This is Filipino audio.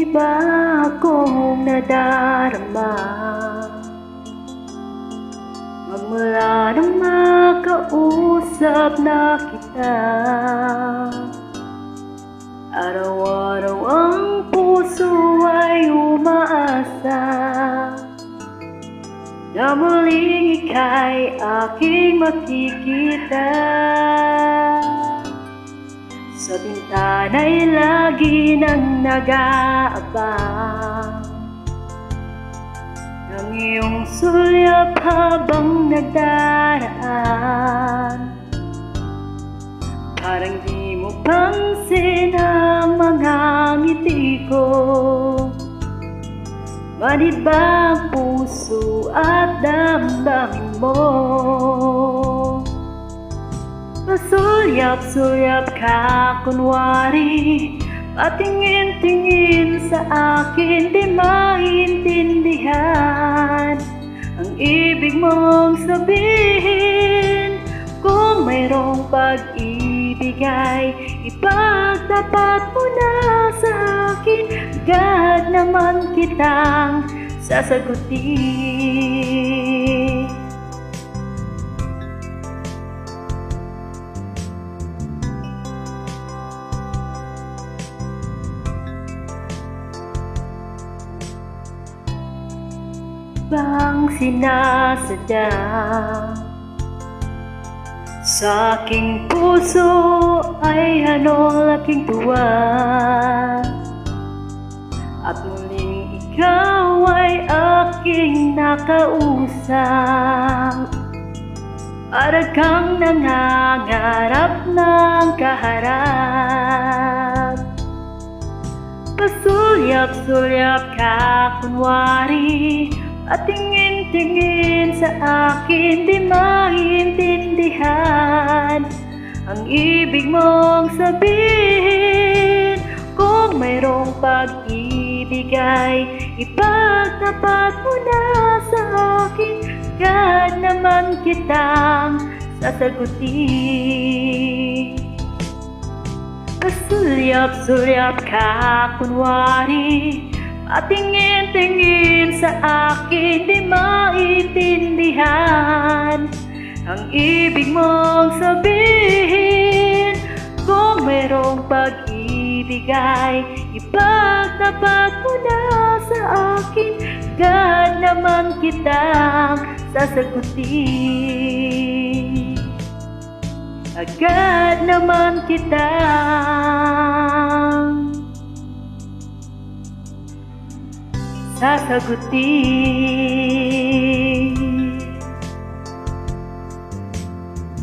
iba akong nadarama magmula nang makausap na kita. Araw-araw ang puso ay umaasa na muling ika'y aking makikita. Sa bintana'y lagi nang nag-aabang ng iyong sulyap habang nagdaraan. Parang di mo pansin ang mga ngiti ko. Manhid ba ang puso at damdamin mo? Pasulyap-sulyap ka kunwari, patingin-tingin sa akin, di maintindihan ang ibig mong sabihin. Kung mayroong pag-ibig ay ipagtapat mo na sa akin, agad naman kitang sasagutin. Bang sinasadya sa aking puso ay hanol aking tuwa, at muling ikaw ay aking nakausap. Para kang nangangarap ng kaharap. Pasulyap-sulyap ka kunwari, at tingin-tingin sa akin, di maintindihan ang ibig mong sabihin. Kung mayroong pag-ibig ay ipagtapat mo na sa akin, agad naman kitang sasagutin. Pasulyap-sulyap ka kunwari, patingin-tingin sa akin, di maintindihan ang ibig mong sabihin. Kung mayroong pag-ibig ay ipagtapat mo na sa akin, agad naman kitang sasagutin. Agad naman kitang sasagutin.